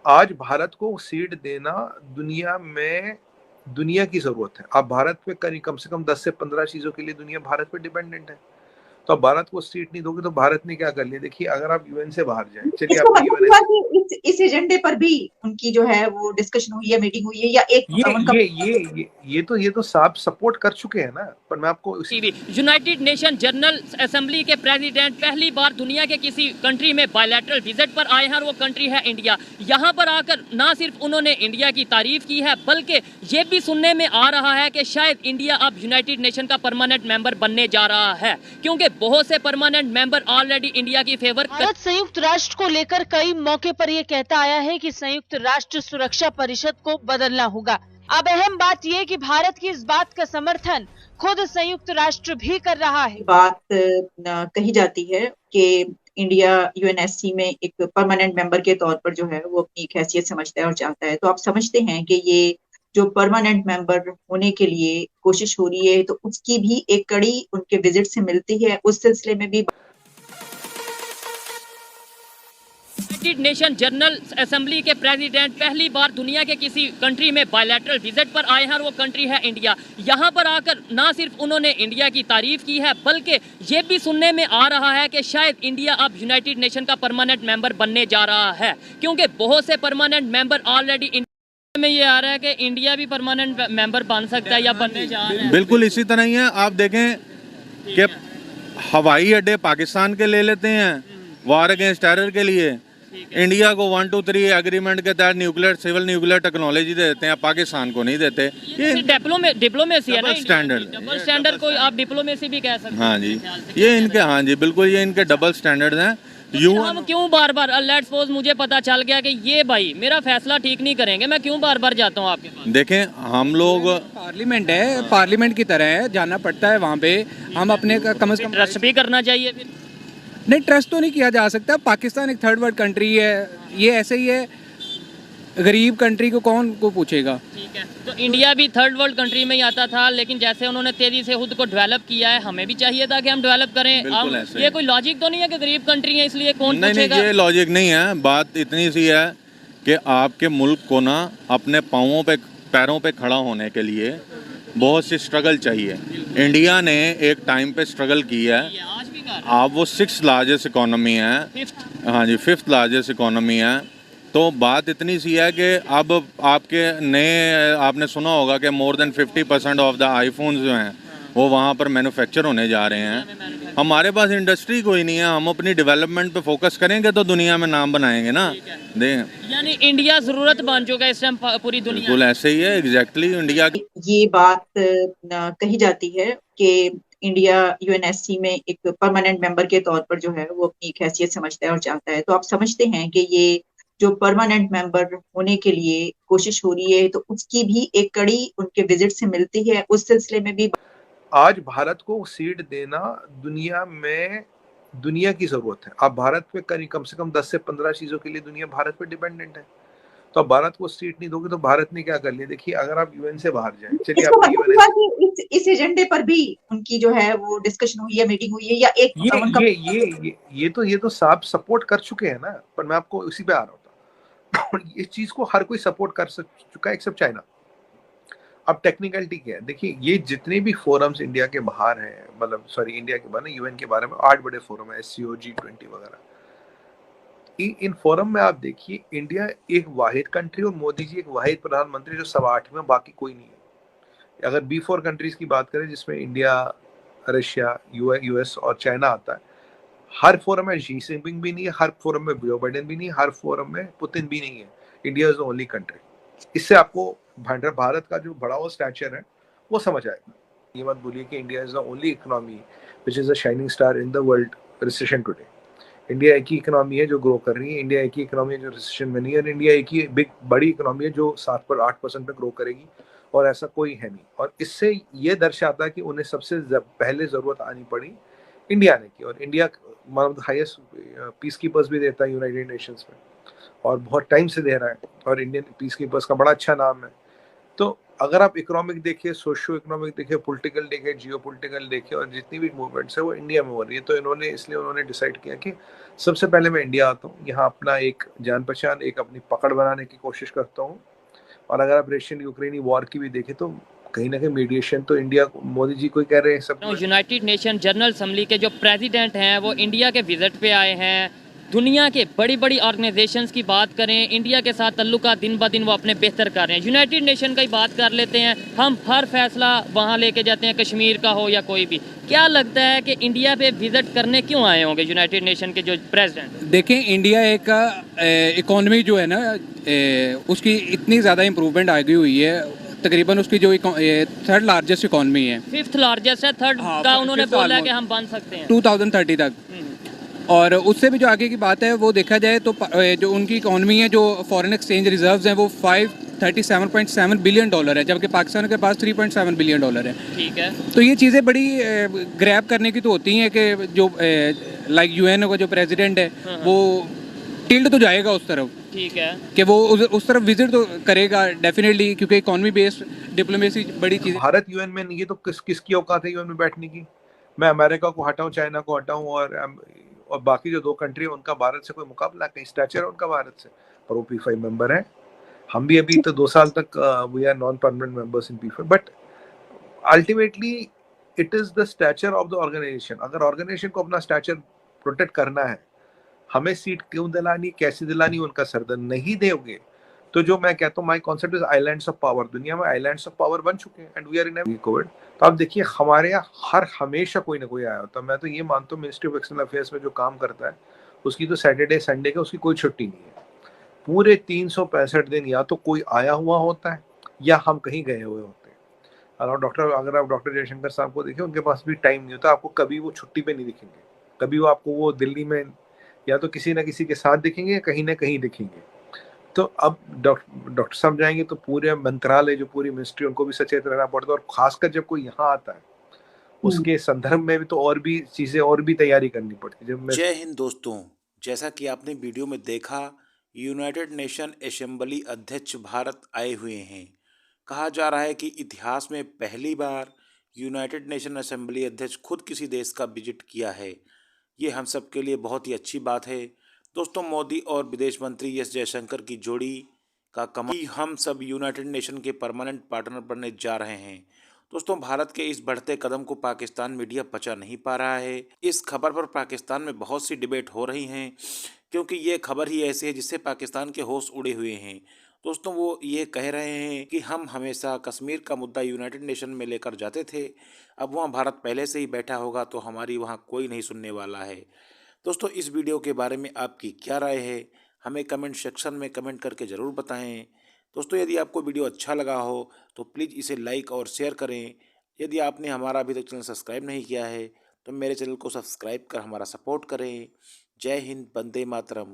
आज भारत को सीट देना दुनिया की जरूरत है। आप भारत पे कम से कम 10 से 15 चीजों के लिए दुनिया भारत पे डिपेंडेंट है। तो आप भारत को सीट नहीं दोगे तो भारत ने क्या कर लिया? देखिए, अगर आप यूएन से बाहर जाए, चलिए इसको आपने मतलब यूएन हुआ कि इस एजेंडे पर भी उनकी जो है वो डिस्कशन हुई है, मीटिंग हुई है, या एक ये उनका ये ये ये ये तो साफ सपोर्ट कर चुके हैं ना। पर मैं आपको यूनाइटेड नेशन जनरल असेंबली के प्रेसिडेंट पहली बार दुनिया के किसी कंट्री में बायलैटरल विजिट पर आए हैं और वो कंट्री है इंडिया। यहाँ पर आकर ना सिर्फ उन्होंने इंडिया की तारीफ की है बल्कि ये भी सुनने में आ रहा है कि शायद इंडिया अब यूनाइटेड नेशन का परमानेंट मेंबर बनने जा रहा है, क्योंकि बहुत से परमानेंट मेंबर ऑलरेडी इंडिया की फेवर भारत संयुक्त राष्ट्र को लेकर कई मौके पर यह कहता आया है कि संयुक्त राष्ट्र सुरक्षा परिषद को बदलना होगा। अब अहम बात यह कि भारत की इस बात का समर्थन खुद संयुक्त राष्ट्र भी कर रहा है। बात कही जाती है कि इंडिया यूएनएससी में एक परमानेंट मेंबर के तौर पर जो है वो अपनी एक हैसियत समझता है और चाहता है। तो आप समझते हैं कि ये जो परमानेंट मेंबर होने के लिए कोशिश हो रही है, तो उसकी भी एक कड़ी उनके विजिट से मिलती है। उस सिलसिले में भी यूनाइटेड नेशन जनरल असेंबली के प्रेसिडेंट पहली बार दुनिया के किसी कंट्री में बायलैटरल विजिट पर आए हैं और वो कंट्री है इंडिया। यहाँ पर आकर ना सिर्फ उन्होंने इंडिया की तारीफ की है बल्कि ये भी सुनने में आ रहा है कि शायद इंडिया अब यूनाइटेड नेशन का परमानेंट मेंबर बनने जा रहा है, क्योंकि बहुत से परमानेंट मेंबर ऑलरेडी इंडिया में ये आ रहा है कि इंडिया भी परमानेंट मेंबर बन सकता है या बनने जा रहा है। बिल्कुल इसी तरह ही है। आप देखें कि हवाई अड्डे पाकिस्तान के ले लेते हैं वार अगेंस्ट टेरर के लिए, इंडिया को 1, 2, 3 एग्रीमेंट के तहत सिविल न्यूक्लियर टेक्नोलॉजी देते हैं, पाकिस्तान को नहीं देते। ये डिप्लोमेसी है ना, डबल स्टैंडर्ड को आप डिप्लोमेसी भी कह सकते हैं। हाँ जी, ये इनके, हाँ जी बिल्कुल, ये इनके डबल स्टैंडर्ड हैं। हम क्यों बार बार, लेट्स सपोज मुझे पता चल गया कि ये भाई मेरा फैसला ठीक नहीं करेंगे, मैं क्यों बार बार जाता हूँ आपके पास? देखें, हम लोग पार्लियामेंट है, पार्लियामेंट की तरह है, जाना पड़ता है वहाँ पे। हम अपने कम से कम ट्रस्ट भी करना चाहिए फिर। नहीं, ट्रस्ट तो नहीं किया जा सकता। पाकिस्तान एक थर्ड वर्ल्ड कंट्री है, ये ऐसे ही है, गरीब कंट्री को कौन को पूछेगा। ठीक है, तो इंडिया भी थर्ड वर्ल्ड कंट्री में ही आता था, लेकिन जैसे उन्होंने तेजी से खुद को डेवलप किया है, हमें भी चाहिए था कि हम डेवलप करें। अब ये कोई लॉजिक तो नहीं है कि गरीब कंट्री है इसलिए कौन पूछेगा? नहीं, ये लॉजिक नहीं है। बात इतनी सी है कि आपके मुल्क को ना अपने पैरों पे खड़ा होने के लिए बहुत सी स्ट्रगल चाहिए। इंडिया ने एक टाइम पे स्ट्रगल की है। आप वो 6th लार्जेस्ट इकोनॉमी है, हाँ जी 5th लार्जेस्ट इकोनॉमी है। तो बात इतनी सी है कि अब आपने सुना होगा कि more than 50% of the iPhones जो हैं वो वहाँ पर मैन्युफैक्चर होने जा रहे हैं। हमारे पास इंडस्ट्री कोई नहीं है। हम अपनी डेवलपमेंट पे फोकस करेंगे तो दुनिया में नाम बनाएंगे ना। यानी इंडिया जरूरत बन चुका है इस टाइम पूरी दुनिया। बिल्कुल ऐसे ही है, एग्जैक्टली। इंडिया ये बात कही जाती है कि इंडिया यूएनएससी में एक परमानेंट मेंबर के तौर पर जो है वो अपनी एक हैसियत समझता है और चाहता है। तो आप समझते हैं कि ये जो परमानेंट मेंबर होने के लिए कोशिश हो रही है, तो उसकी भी एक कड़ी उनके विजिट से मिलती है। उस सिलसिले में भी आज भारत को सीट देना दुनिया की जरूरत है। आप भारत पे कम से कम 10 से 15 चीजों के लिए दुनिया भारत पे डिपेंडेंट है। तो आप भारत को सीट नहीं दोगे तो भारत ने क्या कर लिया? देखिए, अगर आप यूएन से बाहर जाए, चलिए इसको आपने मतलब हुआ कि इस एजेंडे पर भी उनकी जो है वो डिस्कशन हुई है, मीटिंग हुई है, या उनका ये तो साफ सपोर्ट कर चुके हैं ना। पर मैं आपको इसी पे आ रहा हूँ। इस चीज को हर कोई सपोर्ट कर चुका है एक्सेप्ट चाइना। अब टेक्निकलिटी क्या है? देखिए, ये जितने भी फोरम्स इंडिया के बाहर हैं, मतलब सॉरी इंडिया के बाहर, यूएन के बारे में 8 बड़े फोरम है, SCO, G20 वगैरह। इन फोरम में आप देखिए, इंडिया एक वाहिद कंट्री और मोदी जी एक वाहिद प्रधानमंत्री जो सब 8 में, बाकी कोई नहीं है। अगर B4 कंट्रीज की बात करें जिसमें इंडिया, रशिया, US और चाइना आता है, हर फोरम में शी जिनपिंग भी नहीं है, हर फोरम में जो बाइडेन भी नहीं है, हर फोरम में पुतिन भी नहीं है। India is the only country. इससे आपको भारत का जो बड़ा हुआ स्टैचर है वो समझ आएगा। ये मत बोलिए कि India is the only economy which is a shining star in the world recession today. India एक ही इकोनॉमी है जो ग्रो कर रही है, इंडिया एक ही इकोनॉमी है जो रिसेशन में नहीं है, इंडिया एक ही बड़ी इकोनॉमी है जो 7-8% पे ग्रो करेगी, और ऐसा कोई है नहीं। और इससे ये दर्शाता है कि उन्हें सबसे पहले जरूरत आनी पड़ी इंडिया ने की। और India one of the highest peace keepers भी देता है यूनाइटेड नेशंस में, और बहुत टाइम से दे रहा है, और इंडियन पीस कीपर्स का बड़ा अच्छा नाम है। तो अगर आप इकोनॉमिक देखिए, सोशियो इकोनॉमिक देखिए, पॉलिटिकल देखिए, जियोपॉलिटिकल देखिए, और जितनी भी मूवमेंट्स है वो इंडिया में हो रही है, तो उन्होंने डिसाइड किया कि सबसे पहले मैं इंडिया आता हूँ, यहाँ अपना एक जान पहचान, एक अपनी पकड़ बनाने की कोशिश करता हूँ। और अगर आप रशियन यूक्रेनी वॉर की भी देखें तो कहीं ना कहीं मीडिएशन तो इंडिया, मोदी जी को ही कह रहे हैं सब। यूनाइटेड नेशन जनरल असम्बली के जो प्रेसिडेंट हैं वो इंडिया के विजिट पे आए हैं। दुनिया के बड़ी बड़ी ऑर्गेनाइजेशंस की बात करें, इंडिया के साथ ताल्लुकात दिन ब दिन वो अपने बेहतर कर रहे हैं। यूनाइटेड नेशन का ही बात कर लेते हैं, हम हर फैसला वहाँ लेके जाते हैं, कश्मीर का हो या कोई भी। क्या लगता है कि इंडिया पे विजिट करने क्यों आए होंगे यूनाइटेड नेशन के जो प्रेसिडेंट? देखें, इंडिया एक इकॉनमी जो है ना, उसकी इतनी ज़्यादा इम्प्रूवमेंट आ गई हुई है, तकरीबन उसकी जो थर्ड लार्जेस्ट इकॉनमी है, फिफ्थ लार्जेस्ट है, थर्ड हाँ, का उन्होंने fifth बोला है almost। कि हम बन सकते हैं 2030 तक। और उससे भी जो आगे की बात है वो देखा जाए तो जो उनकी इकॉनमी है, जो फॉरेन एक्सचेंज रिजर्व्स हैं वो $537.7 बिलियन है, जबकि पाकिस्तान के पास $3.7 बिलियन है। ठीक है। तो ये चीज़ें बड़ी ग्रैब करने की तो होती हैं कि जो लाइक यूएन का जो प्रेसिडेंट है वो टिल्ड तो जाएगा उस तरफ, ठीक है, कि वो उस तरफ विजिट तो करेगा डेफिनेटली, क्योंकि इकॉनमी बेस्ड डिप्लोमेसी बड़ी चीज़। भारत यूएन में नहीं है तो किसकी औकात है यूएन में बैठने की? मैं अमेरिका को हटाऊं, चाइना को हटाऊं, और बाकी जो 2 कंट्री है उनका भारत से कोई मुकाबला, कहीं स्टैचर है उनका भारत से? पर वो P5 मेंबर है। हम भी अभी तो 2 साल तक we are non permanent members in P5, but ultimately it is the stature of the organisation. अगर ऑर्गेनाइजेशन को अपना स्टैचर प्रोटेक्ट करना है, हमें सीट क्यों दिलानी, कैसे दिलानी, उनका सरदर्द नहीं दोगे तो जो मैं कहता हूँ, my concept is islands of power. दुनिया में आइलैंड्स ऑफ पावर बन चुके हैं and we are in COVID. तो आप देखिए हमारे यहाँ हमेशा कोई ना कोई आया होता है। मैं तो ये मानता हूँ मिनिस्ट्री ऑफ एक्सटर्नल अफेयर्स में जो काम करता है उसकी तो सैटरडे संडे का उसकी कोई छुट्टी नहीं है। पूरे 365 दिन या तो कोई आया हुआ होता है या हम कहीं गए हुए होते हैं। अगर आप डॉक्टर जयशंकर साहब को देखें, उनके पास भी टाइम नहीं होता, आपको कभी वो छुट्टी पे नहीं दिखेंगे। कभी वो आपको वो दिल्ली में या तो किसी ना किसी के साथ दिखेंगे या कहीं ना कहीं दिखेंगे। तो अब डॉक्टर साहब जाएंगे तो पूरे मंत्रालय, जो पूरी मिनिस्ट्री, उनको भी सचेत रहना पड़ता है। और खासकर जब कोई यहाँ आता है उसके संदर्भ में भी तो और भी चीजें और भी तैयारी करनी पड़ती है। जय हिंद दोस्तों, जैसा कि आपने वीडियो में देखा, यूनाइटेड नेशन असेंबली अध्यक्ष भारत आए हुए हैं। कहा जा रहा है कि इतिहास में पहली बार यूनाइटेड नेशन असेंबली अध्यक्ष खुद किसी देश का विजिट किया है। ये हम सब के लिए बहुत ही अच्छी बात है। दोस्तों, मोदी और विदेश मंत्री एस जयशंकर की जोड़ी का कमाल, हम सब यूनाइटेड नेशन के परमानेंट पार्टनर बनने जा रहे हैं। दोस्तों, भारत के इस बढ़ते कदम को पाकिस्तान मीडिया पचा नहीं पा रहा है। इस खबर पर पाकिस्तान में बहुत सी डिबेट हो रही हैं, क्योंकि ये खबर ही ऐसी है जिससे पाकिस्तान के होश उड़े हुए हैं। दोस्तों, वो ये कह रहे हैं कि हम हमेशा कश्मीर का मुद्दा यूनाइटेड नेशन में लेकर जाते थे, अब वहाँ भारत पहले से ही बैठा होगा तो हमारी वहाँ कोई नहीं सुनने वाला है। दोस्तों, इस वीडियो के बारे में आपकी क्या राय है, हमें कमेंट सेक्शन में कमेंट करके ज़रूर बताएं। दोस्तों, यदि आपको वीडियो अच्छा लगा हो तो प्लीज़ इसे लाइक और शेयर करें। यदि आपने हमारा अभी तक चैनल सब्सक्राइब नहीं किया है तो मेरे चैनल को सब्सक्राइब कर हमारा सपोर्ट करें। जय हिंद, वंदे मातरम।